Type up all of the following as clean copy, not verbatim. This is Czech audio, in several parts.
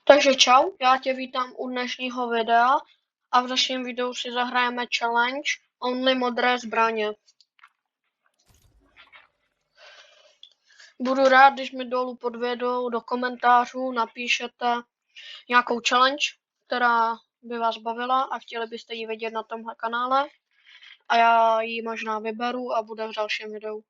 Takže čau, já tě vítám u dnešního videa a v dnešním videu si zahrajeme challenge Only modré zbraně. Budu rád, když mi dolů pod videou do komentářů napíšete nějakou challenge, která by vás bavila a chtěli byste ji vidět na tomhle kanále a já ji možná vyberu a bude v dalším videu.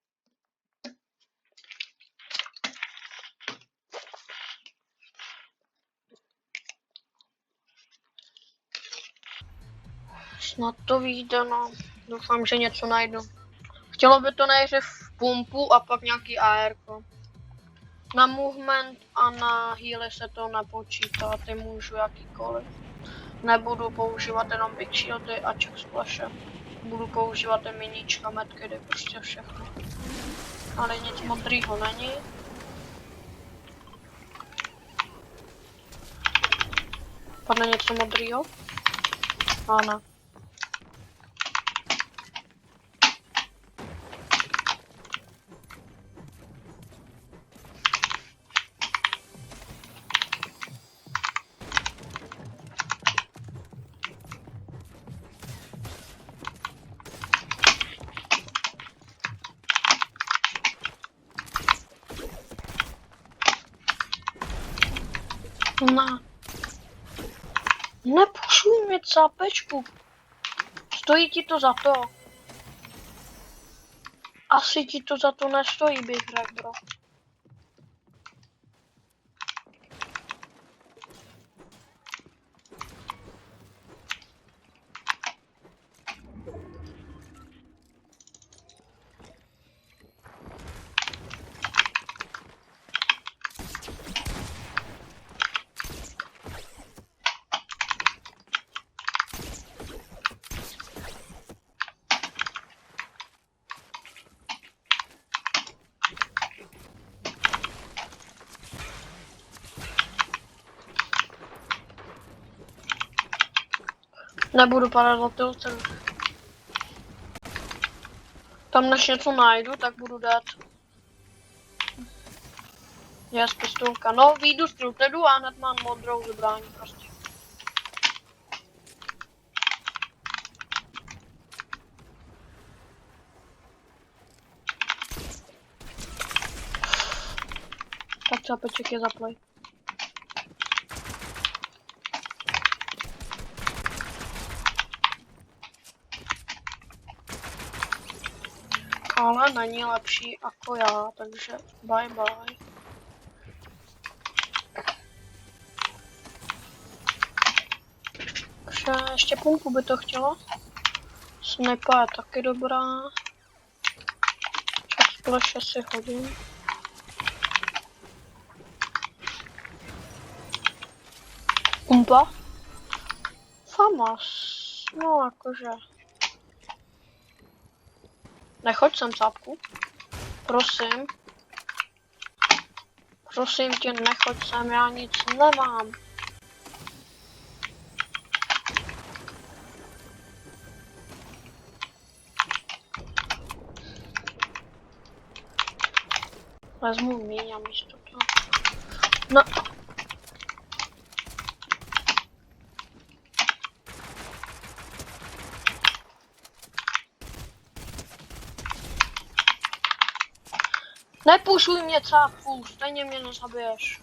Snad to vyjde, no. Doufám, že něco najdu. Chtělo by to nejdřív pumpu a pak nějaký AR-ko. Na movement a na healy se to nepočítá, ty můžu jakýkoliv. Nebudu používat jenom big shieldy a chug splashe. Budu používat i miníčka, medkity, prostě všechno. Ale nic modrýho není. Padne něco modrýho? Ano. Ne. Nepušuj mě cápečku. Stojí ti to za to? Asi ti to za to nestojí, bych řekl, bro. Nebudu padat za tiltem. Tam než něco najdu, tak budu dát. Yes, pistolka. No, výjdu z tiltedu a hned mám modrou zbraň prostě. Tak cápeček je zaplej. Ale není lepší jako já, takže bye bye. Takže ještě pumpu by to chtělo. Snipa je taky dobrá. Čas splashe si hodím. Pumpa? Famas. No jakože. Nechoď sem, cápku. Prosím. Prosím tě, nechoď sem, já nic nemám. Vezmu míň a místo toho. No. Nepušuj mě, cápku, stejně mě nezabiješ.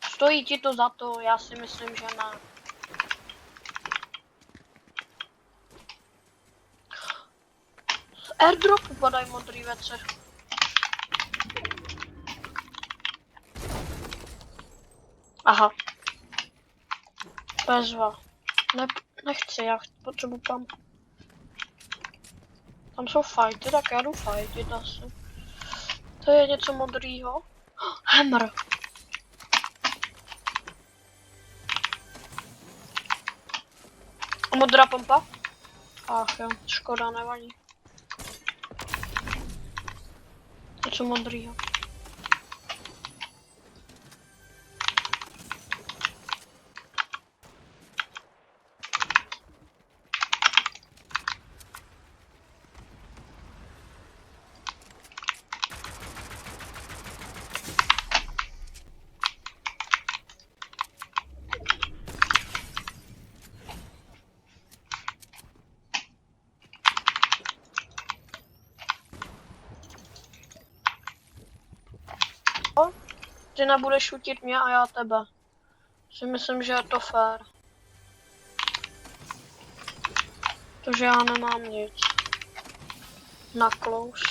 Stojí ti to za to? Já si myslím, že ne. Z airdropu padají modrý věci. Aha. Bezva. Nechci, já potřebuji pump. Tam jsou fighty, tak já jdu fightit asi. To je něco modrýho. Hammer. A modrá pumpa? Ach jo, škoda, nevadí. Něco modrýho. Ty nebudeš šutit mě a já tebe. Si myslím, že je to fér. Protože já nemám nic. Na close.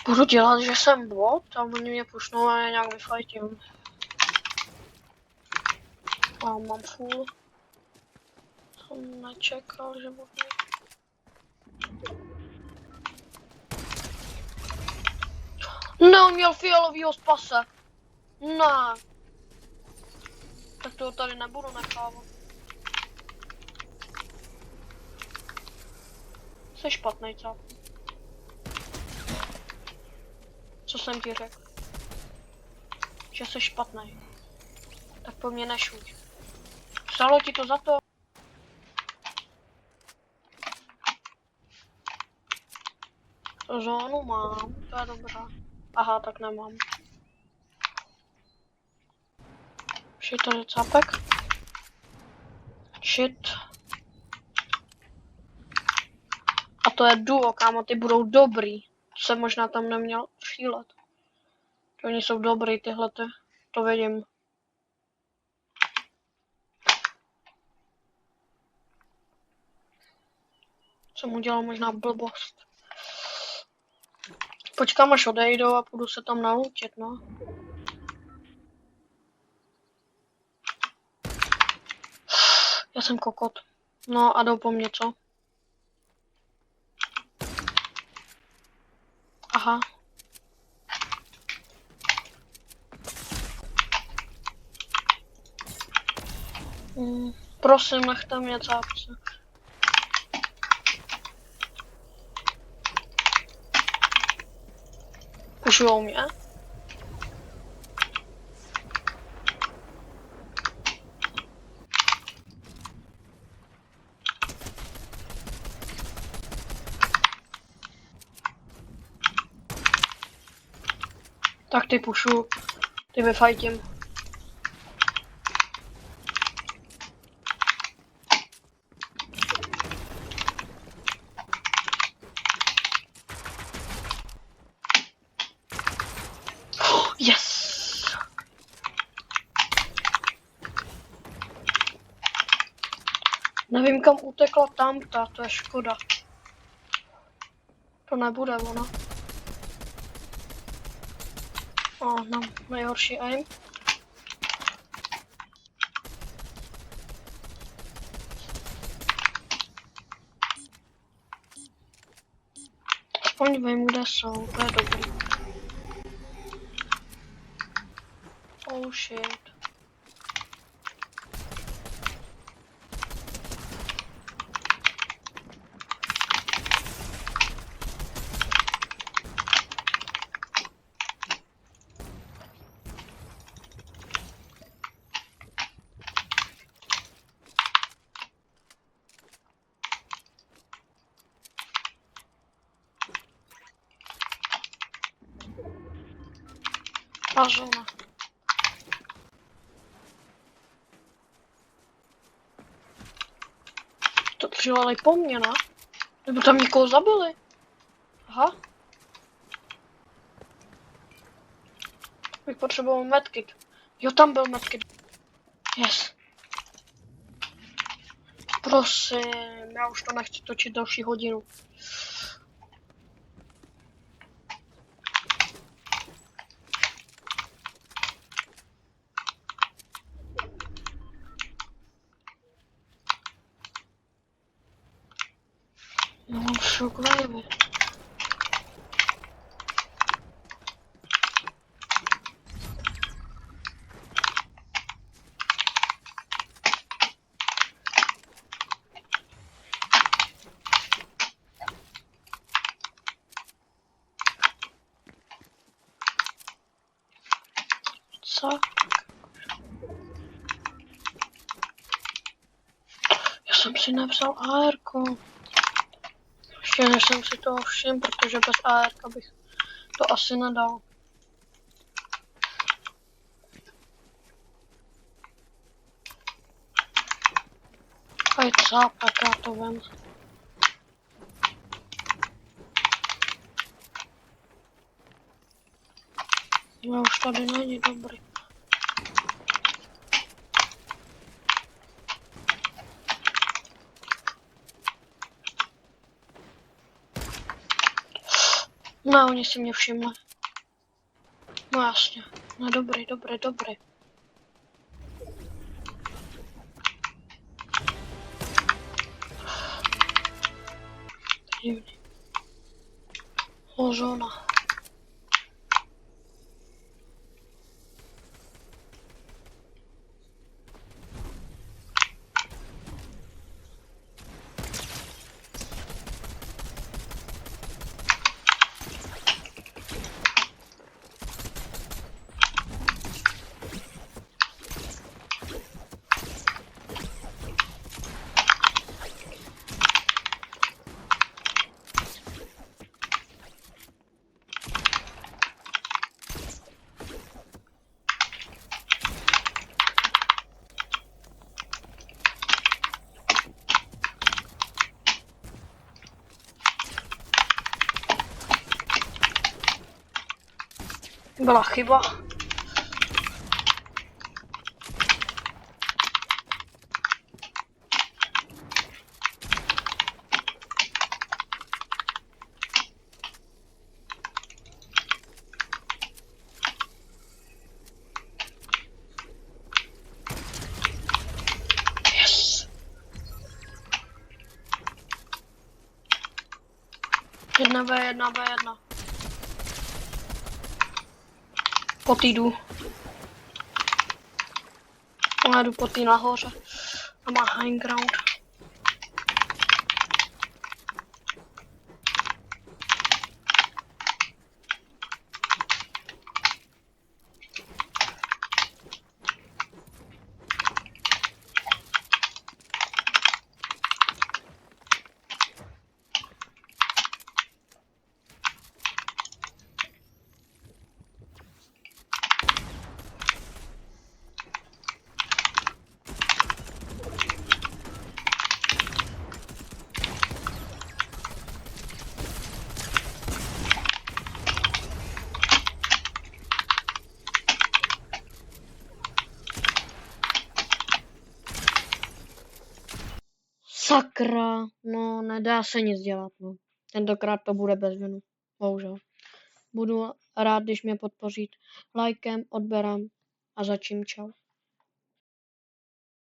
Budu dělat, že jsem bot a oni mě pušnou a já nějak vyfajtím. A mám full. Jsem nečekal, že budu. Ne, on měl fialovýho spase. Ne. Tak toho tady nebudu nechávat. Jsi špatnej, co? Co jsem ti řekl? Že jsi špatnej. Tak po mně nešuť. Stalo ti to za to? Zónu mám, to je dobrá. Aha, tak nemám. Shit, tady cápek. Shit. A to je duo, kámo, ty budou dobrý. To jsem možná tam neměl šílet. To oni jsou dobrý tyhlety. To vidím. Jsem udělal možná blbost. Počkám, až odejdou a půjdu se tam naloučit, no. Já jsem kokot. No a jdou po mně, co? Aha. Prosím, nechte mě, cápce. Pušujou mě. Tak ty pušu, ty vyfajtím. Yes! Nevím, kam utekla tamta, to je škoda. To nebude ona. Mám nejhorší aim. Aspoň vím, kde jsou, to je dobrý. Oh shit. A zóna. To přilali po mně, ne? Nebo tam někoho zabili? Aha. Bych potřeboval medkit. Jo, tam byl medkit. Yes. Prosím, já už to nechci točit další hodinu. No, mám shockwave. Co? Já jsem si nevzal AR-ko. Ještě než jsem si toho všiml, protože bez AR bych to asi nedal. Oj, cápek, já to vem. No, už tady není dobrý. No, oni si mě všimli. No jasně. No dobrý, dobrý, dobrý. Divný. Ozona. Byla chyba. Yes. 1v1. Po týdu. Já jdu po tý nahoře. A má high ground. Sakra, no nedá se nic dělat, no. Tentokrát to bude bez vinu, bohužel. Budu rád, když mě podpoříte lajkem, odběrem a začím čau.